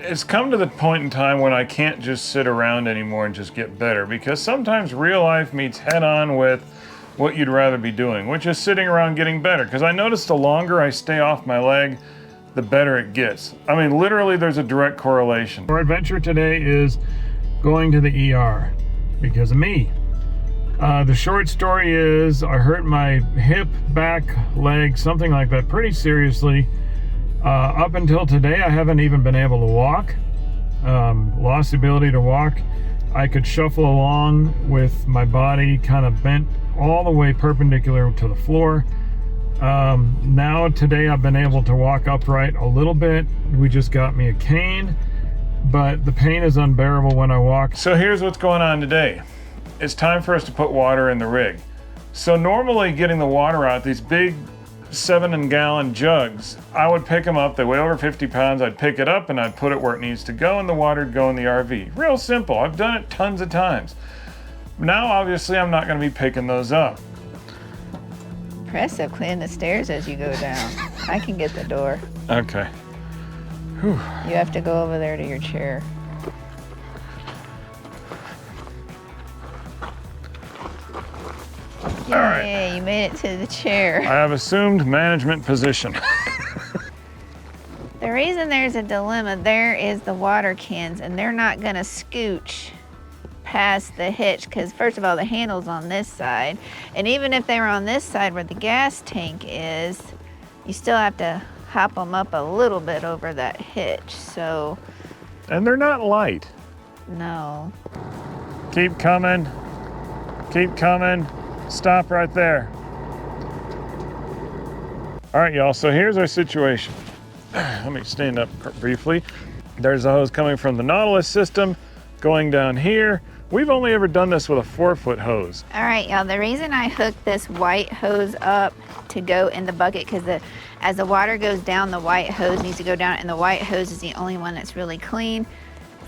it's come to the point in time when I can't just sit around anymore and just get better, because sometimes real life meets head on with what you'd rather be doing, which is sitting around getting better. Because I notice the longer I stay off my leg, the better it gets. I mean, literally there's a direct correlation. Our adventure today is going to the ER because of me. The short story is I hurt my hip, back, leg, something like that pretty seriously. Up until today, I haven't even been able to walk. Lost the ability to walk. I could shuffle along with my body kind of bent all the way perpendicular to the floor. Now today I've been able to walk upright a little bit. We just got me a cane, but the pain is unbearable when I walk. So here's what's going on today. It's time for us to put water in the rig. So normally getting the water out, these big 7-gallon jugs, I would pick them up, they weigh over 50 pounds, I'd pick it up and I'd put it where it needs to go and the water would go in the RV. Real simple, I've done it tons of times. Now obviously I'm not gonna be picking those up. Impressive, cleaning the stairs as you go down. I can get the door. Okay. Whew. You have to go over there to your chair. Yay, all right. You made it to the chair. I have assumed management position. The reason there's a dilemma there is the water cans, and they're not gonna scooch past the hitch because first of all, the handle's on this side, and even if they were on this side where the gas tank is, you still have to hop them up a little bit over that hitch, so. And they're not light. No. Keep coming, keep coming. Stop right there. All right, y'all, so here's our situation. Let me stand up briefly. There's a hose coming from the Nautilus system going down here. We've only ever done this with a 4-foot hose. All right, y'all, the reason I hooked this white hose up to go in the bucket, because as the water goes down, the white hose needs to go down, and the white hose is the only one that's really clean.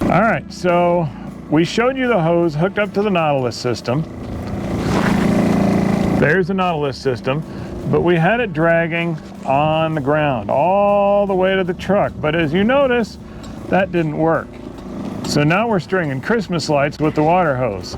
All right, so we showed you the hose hooked up to the Nautilus system. There's the Nautilus system, but we had it dragging on the ground all the way to the truck. But as you notice, that didn't work. So now we're stringing Christmas lights with the water hose.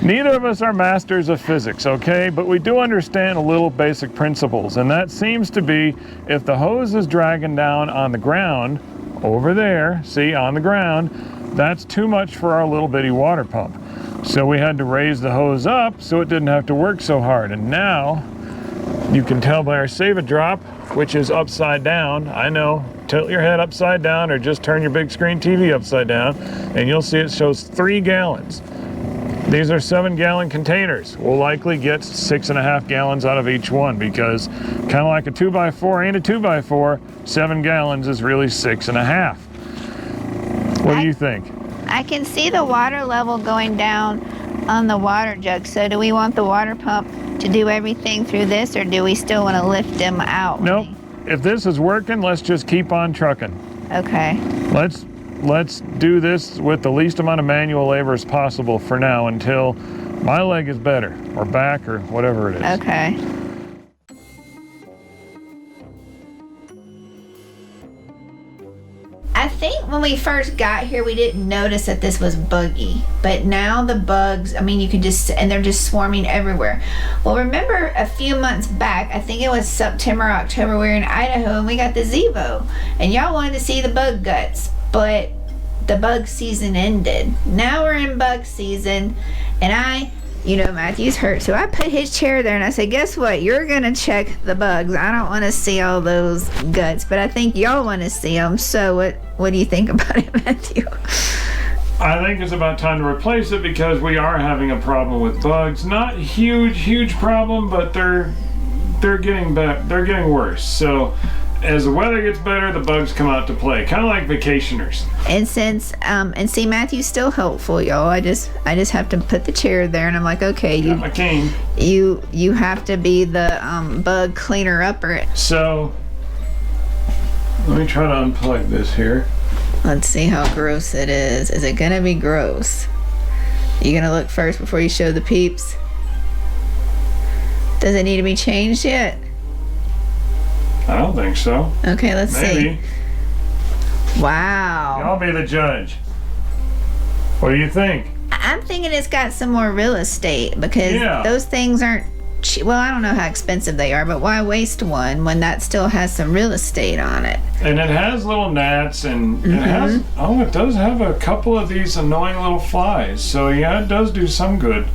Neither of us are masters of physics, okay? But we do understand a little basic principles, and that seems to be if the hose is dragging down on the ground, over there, see, on the ground, that's too much for our little bitty water pump. So we had to raise the hose up so it didn't have to work so hard. And now you can tell by our Save a Drop, which is upside down. I know, tilt your head upside down or just turn your big screen TV upside down and you'll see it shows 3 gallons. These are 7-gallon containers. We'll likely get 6.5 gallons out of each one because kind of like a 2x4 ain't a 2x4, 7 gallons is really 6.5. What do you think? I can see the water level going down on the water jug. So do we want the water pump to do everything through this, or do we still want to lift them out? Nope. If this is working, let's just keep on trucking. Okay. Let's do this with the least amount of manual labor as possible for now until my leg is better, or back, or whatever it is. Okay. I think when we first got here, we didn't notice that this was buggy, but now the bugs, I mean, you can just, and they're just swarming everywhere. Well, remember a few months back, I think it was September, October, we were in Idaho and we got the Zevo, and y'all wanted to see the bug guts, but the bug season ended. Now we're in bug season, and you know, Matthew's hurt, so I put his chair there and I said, guess what? You're gonna check the bugs. I don't want to see all those guts, but I think y'all want to see them. So what do you think about it, Matthew? I think it's about time to replace it because we are having a problem with bugs. Not huge problem, but they're getting better. They're getting worse. So as the weather gets better, the bugs come out to play, kind of like vacationers. And since and see, Matthew's still helpful, y'all. I just have to put the chair there, and I'm like, okay, got my cane. You have to be the bug cleaner upper. So let me try to unplug this here. Let's see how gross it is. Is it gonna be gross? You gonna look first before you show the peeps? Does it need to be changed yet? I don't think so. Okay, let's see. Wow. Y'all be the judge. What do you think? I'm thinking it's got some more real estate because those things aren't cheap. Well, I don't know how expensive they are, but why waste one when that still has some real estate on it? And it has little gnats, and it has, it does have a couple of these annoying little flies. So yeah, it does do some good.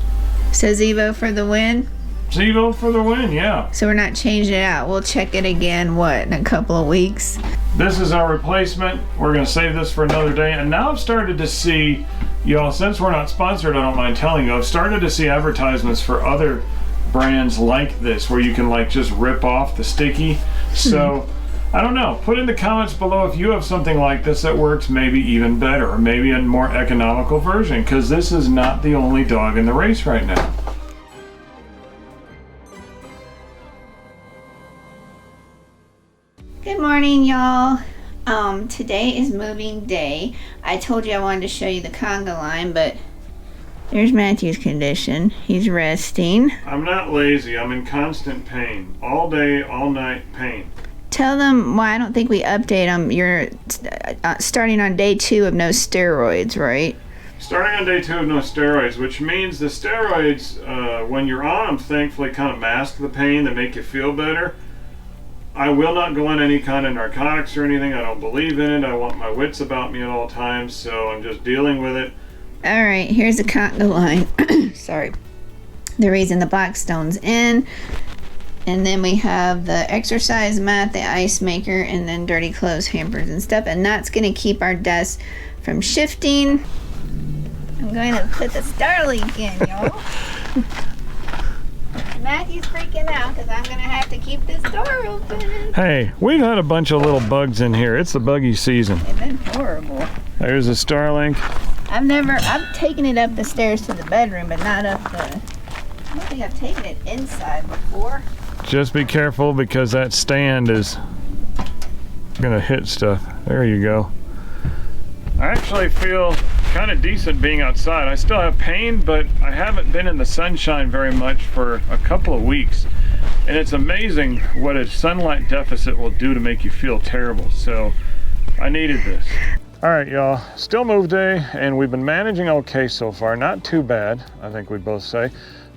So Zevo for the win? Zevo for the win, yeah. So we're not changing it out. We'll check it again, what, in a couple of weeks? This is our replacement. We're gonna save this for another day. And now I've started to see, y'all, since we're not sponsored, I don't mind telling you, I've started to see advertisements for other brands like this where you can like just rip off the sticky. So I don't know, put in the comments below if you have something like this that works maybe even better, or maybe a more economical version, because this is not the only dog in the race right now. Good morning, y'all. Today is moving day. I told you I wanted to show you the conga line, but there's Matthew's condition. He's resting. I'm not lazy. I'm in constant pain. All day, all night pain. Tell them why I don't think we update them. You're starting on day 2 of no steroids, right? Starting on day 2 of no steroids, which means the steroids, when you're on them, thankfully kind of mask the pain. They make you feel better. I will not go on any kind of narcotics or anything. I don't believe in it. I want my wits about me at all times, so I'm just dealing with it. All right, here's the conga line. Sorry. They're raising the Blackstones in. And then we have the exercise mat, the ice maker, and then dirty clothes, hampers, and stuff. And that's going to keep our desk from shifting. I'm going to put the Starlink in, y'all. Matthew's freaking out because I'm going to have to keep this door open. Hey, we've had a bunch of little bugs in here. It's the buggy season. They've been horrible. There's a Starlink. I've taken it up the stairs to the bedroom, but not up the, I don't think I've taken it inside before. Just be careful because that stand is gonna hit stuff. There you go. I actually feel kind of decent being outside. I still have pain, but I haven't been in the sunshine very much for a couple of weeks. And it's amazing what a sunlight deficit will do to make you feel terrible. So I needed this. All right, y'all, still move day, and we've been managing okay so far. Not too bad, I think we both say.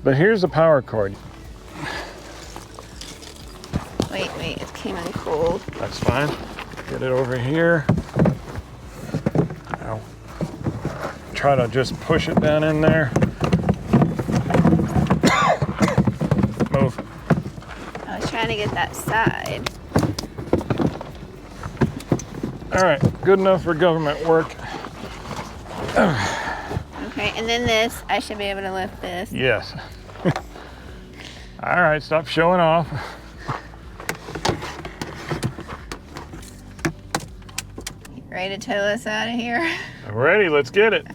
But here's the power cord. Wait, it came in cold. That's fine. Get it over here. Ow. Try to just push it down in there. Move. I was trying to get that side. All right, good enough for government work. Okay, and then this, I should be able to lift this. Yes. All right, stop showing off. Ready to tow us out of here? I'm ready, let's get it.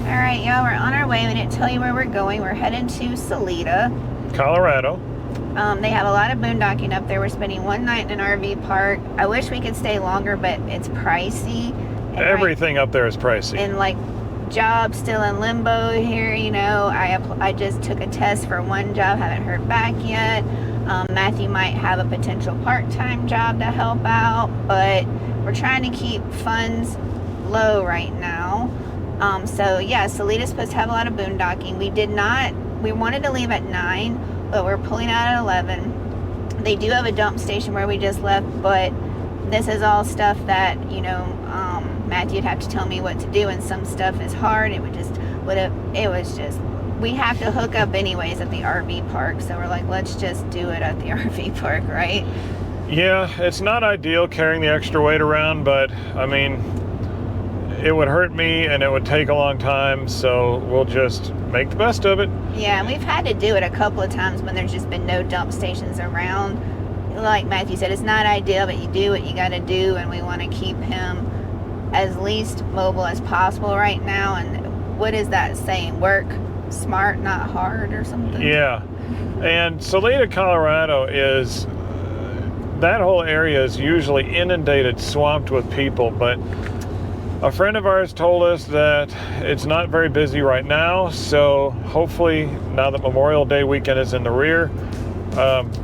All right, y'all, we're on our way. We didn't tell you where we're going. We're heading to Salida, Colorado. They have a lot of boondocking up there. We're spending one night in an RV park. I wish we could stay longer, but it's pricey. And Everything up there is pricey. And like jobs still in limbo here, you know. I just took a test for one job, haven't heard back yet. Matthew might have a potential part-time job to help out, but we're trying to keep funds low right now. So yeah, Salida's supposed to have a lot of boondocking. We wanted to leave at 9, but we're pulling out at 11. They do have a dump station where we just left, but this is all stuff that, you know, Matthew'd have to tell me what to do, and some stuff is hard. We have to hook up anyways at the RV park, so we're like, let's just do it at the RV park, right? Yeah, it's not ideal carrying the extra weight around, but I mean, it would hurt me and it would take a long time, so we'll just make the best of it. Yeah, and we've had to do it a couple of times when there's just been no dump stations around. Like Matthew said, it's not ideal, but you do what you got to do, and we want to keep him as least mobile as possible right now. And what is that saying? Work smart, not hard, or something? Yeah, and Salida, Colorado is, that whole area is usually inundated, swamped with people, but A friend of ours told us that it's not very busy right now, so hopefully now that Memorial Day weekend is in the rear,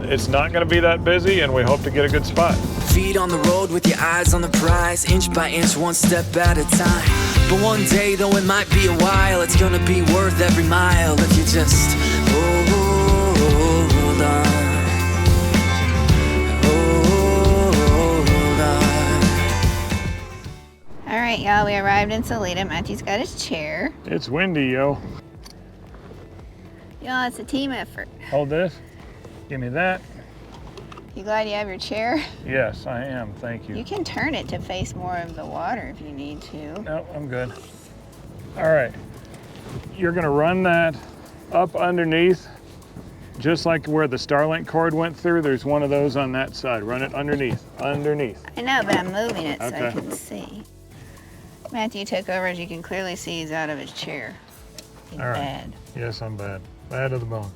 it's not going to be that busy, and we hope to get a good spot. Feet on the road with your eyes on the prize, inch by inch, one step at a time. But one day, though it might be a while, it's gonna be worth every mile if you just hold on. Hold on. All right, y'all, we arrived in Salida. Matthew's got his chair. It's windy, yo. Y'all, it's a team effort. Hold this. Give me that. You glad you have your chair? Yes, I am. Thank you. You can turn it to face more of the water if you need to. No, I'm good. All right. You're going to run that up underneath, just like where the Starlink cord went through. There's one of those on that side. Run it underneath. Underneath. I know, but I'm moving it so I Okay. can see. Matthew took over. As you can clearly see, he's out of his chair. He's All right. bad. Yes, I'm bad. Bad to the bone.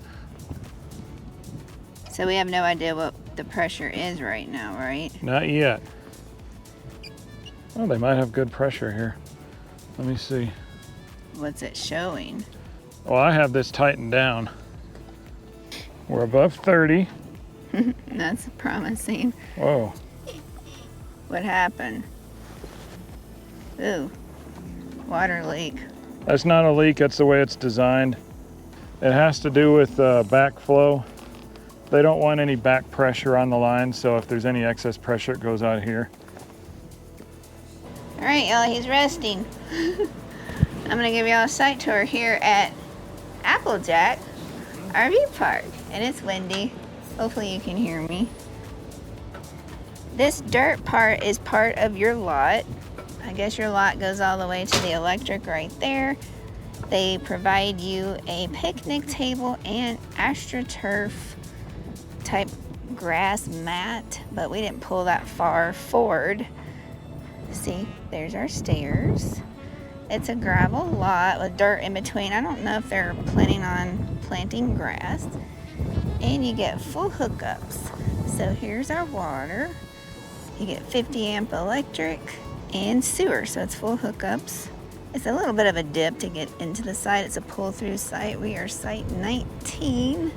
So we have no idea what the pressure is right now, right? Not yet. Well, they might have good pressure here. Let me see. What's it showing? Well, I have this tightened down. We're above 30. That's promising. Whoa. What happened? Ooh, water leak. That's not a leak. That's the way it's designed. It has to do with backflow. They don't want any back pressure on the line, so if there's any excess pressure, it goes out here. All right, y'all, he's resting. I'm gonna give y'all a site tour here at Applejack RV Park, and it's windy. Hopefully you can hear me. This dirt part is part of your lot. I guess your lot goes all the way to the electric right there. They provide you a picnic table and AstroTurf type grass mat, but we didn't pull that far forward. See, there's our stairs. It's a gravel lot with dirt in between. I don't know if they're planning on planting grass. And you get full hookups. So here's our water. You get 50 amp electric and sewer, so it's full hookups. It's a little bit of a dip to get into the site. It's a pull-through site. We are site 19.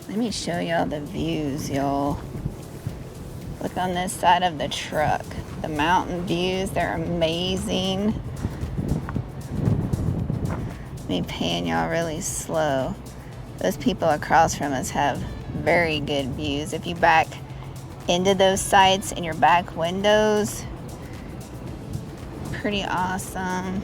Let me show y'all the views, y'all. Look on this side of the truck. The mountain views, they're amazing. Let me pan y'all really slow. Those people across from us have very good views. If you back into those sites in your back windows, pretty awesome.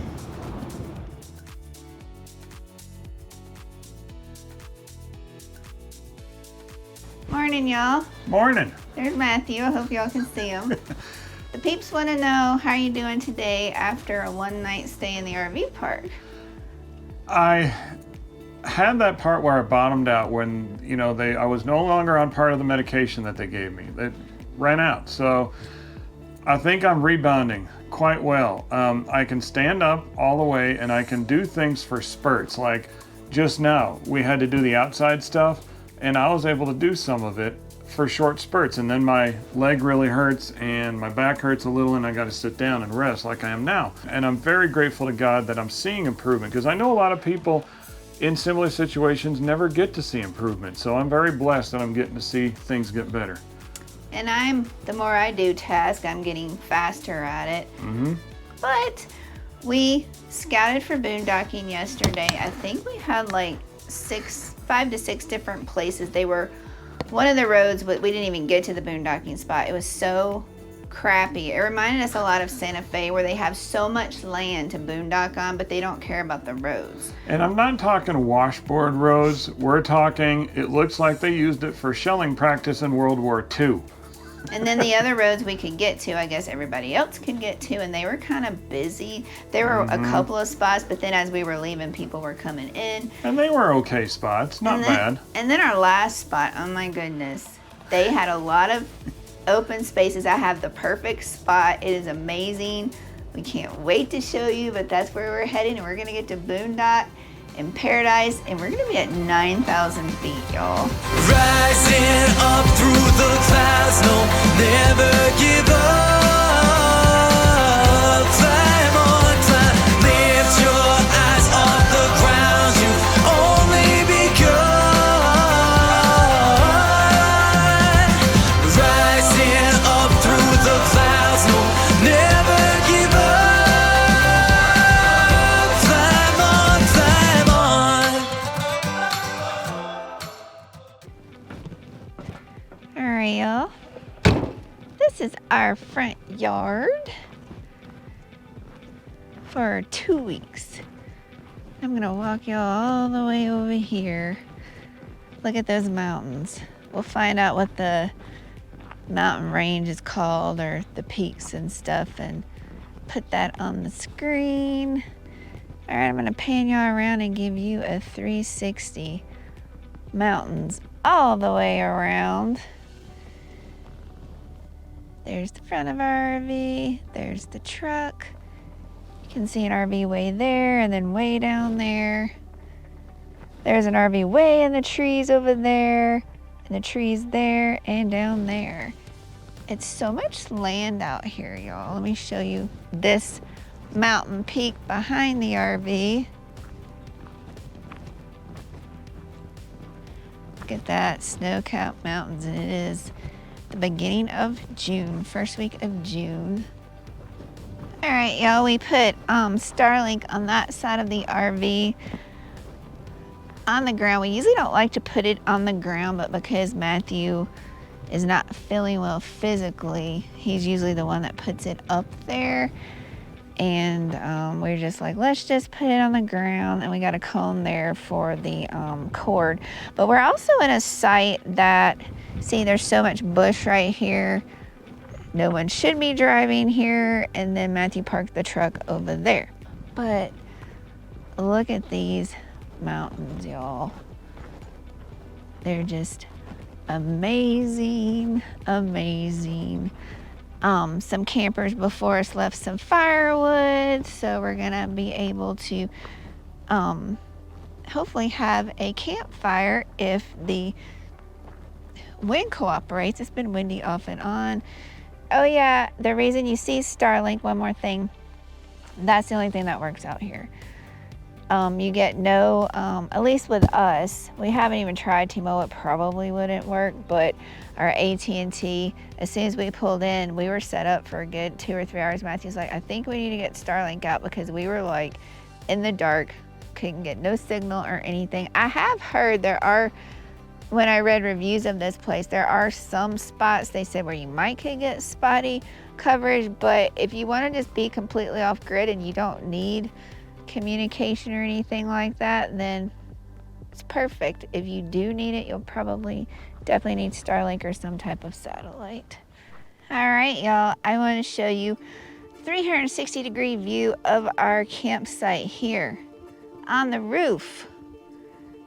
Morning, y'all. Morning. There's Matthew. I hope y'all can see him. The peeps want to know how you doing today after a one-night stay in the RV park. I had that part where I bottomed out when, I was no longer on part of the medication that they gave me. It ran out. So I think I'm rebounding quite well. I can stand up all the way and I can do things for spurts. Like just now, we had to do the outside stuff and I was able to do some of it for short spurts. And then my leg really hurts and my back hurts a little and I got to sit down and rest like I am now. And I'm very grateful to God that I'm seeing improvement, because I know a lot of people in similar situations never get to see improvement. So I'm very blessed that I'm getting to see things get better. And the more I do task, I'm getting faster at it. Mm-hmm. But we scouted for boondocking yesterday. I think we had like 5 to 6 different places. They were one of the roads, but we didn't even get to the boondocking spot. It was so crappy. It reminded us a lot of Santa Fe, where they have so much land to boondock on, but they don't care about the roads. And I'm not talking washboard roads. We're talking, it looks like they used it for shelling practice in World War II. And then the other roads we could get to, I guess everybody else could get to, and they were kind of busy. There were a couple of spots, but then as we were leaving, people were coming in. And they were okay spots, not bad. And then our last spot, oh my goodness, they had a lot of open spaces. I have the perfect spot. It is amazing. We can't wait to show you, but that's where we're heading, and we're gonna get to boondock in paradise, and we're gonna be at 9,000 feet, y'all. Rising up through the clouds, no, never give our front yard for 2 weeks. I'm gonna walk y'all all the way over here. Look at those mountains. We'll find out what the mountain range is called, or the peaks and stuff, and put that on the screen. All right, I'm gonna pan y'all around and give you a 360 mountains all the way around. There's the front of our RV, there's the truck. You can see an RV way there, and then way down there. There's an RV way in the trees over there, and the trees there and down there. It's so much land out here, y'all. Let me show you this mountain peak behind the RV. Look at that, snow-capped mountains, and it is the beginning of June, first week of June. All right, y'all, we put Starlink on that side of the RV on the ground. We usually don't like to put it on the ground, but because Matthew is not feeling well physically, he's usually the one that puts it up there. And we're just like, let's just put it on the ground, and we got a cone there for the cord. But we're also in a site that, see, there's so much bush right here. No one should be driving here, and then Matthew parked the truck over there. But look at these mountains, y'all. They're just amazing, amazing. Some campers before us left some firewood, so we're gonna be able to hopefully have a campfire if the wind cooperates. It's been windy off and on. Oh yeah, the reason you see Starlink, one more thing, that's the only thing that works out here. You get no, at least with us, we haven't even tried T-Mobile, it probably wouldn't work, but our AT&T, as soon as we pulled in, we were set up for a good 2 or 3 hours. Matthew's like, I think we need to get Starlink out, because we were like in the dark, couldn't get no signal or anything. I have heard there are, when I read reviews of this place, there are some spots they said where you might could get spotty coverage, but if you want to just be completely off grid and you don't need communication or anything like that, then it's perfect. If you do need it, you'll probably definitely need Starlink or some type of satellite. All right, y'all, I want to show you 360-degree view of our campsite here on the roof.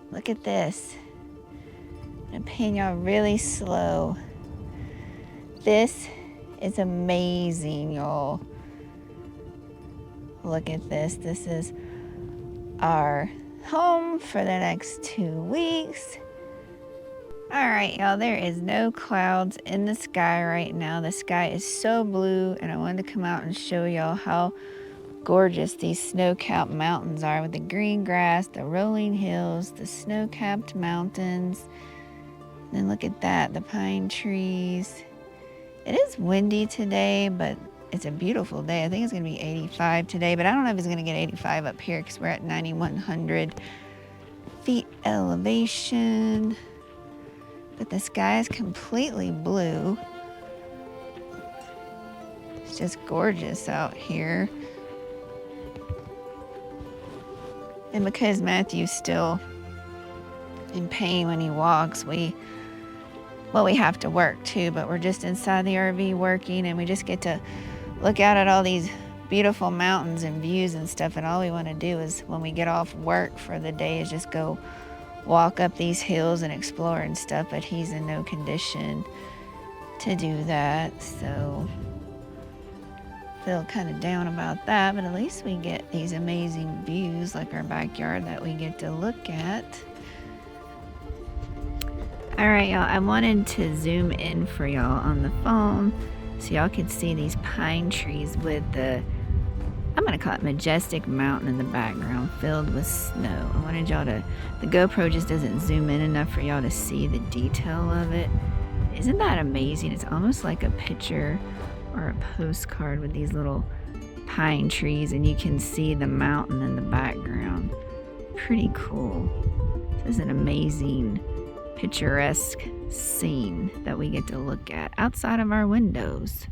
Look at this. I'm gonna pan y'all really slow. This is amazing, y'all. Look at this. This is our home for the next 2 weeks. All right, y'all, there is no clouds in the sky right now. The sky is so blue, and I wanted to come out and show y'all how gorgeous these snow-capped mountains are, with the green grass, the rolling hills, the snow-capped mountains. And look at that, the pine trees. It is windy today, but it's a beautiful day. I think it's gonna be 85 today, but I don't know if it's gonna get 85 up here because we're at 9,100 feet elevation. But the sky is completely blue. It's just gorgeous out here. And because Matthew's still in pain when he walks, we have to work too, but we're just inside the RV working, and we just get to look out at all these beautiful mountains and views and stuff, and all we want to do is, when we get off work for the day, is just go walk up these hills and explore and stuff, but he's in no condition to do that, so feel kind of down about that, but at least we get these amazing views like our backyard that we get to look at. All right, y'all, I wanted to zoom in for y'all on the phone so y'all could see these pine trees with the, I'm gonna call it majestic mountain in the background filled with snow. I wanted y'all to, the GoPro just doesn't zoom in enough for y'all to see the detail of it. Isn't that amazing? It's almost like a picture or a postcard with these little pine trees, and you can see the mountain in the background. Pretty cool. This is an amazing, picturesque scene that we get to look at outside of our windows.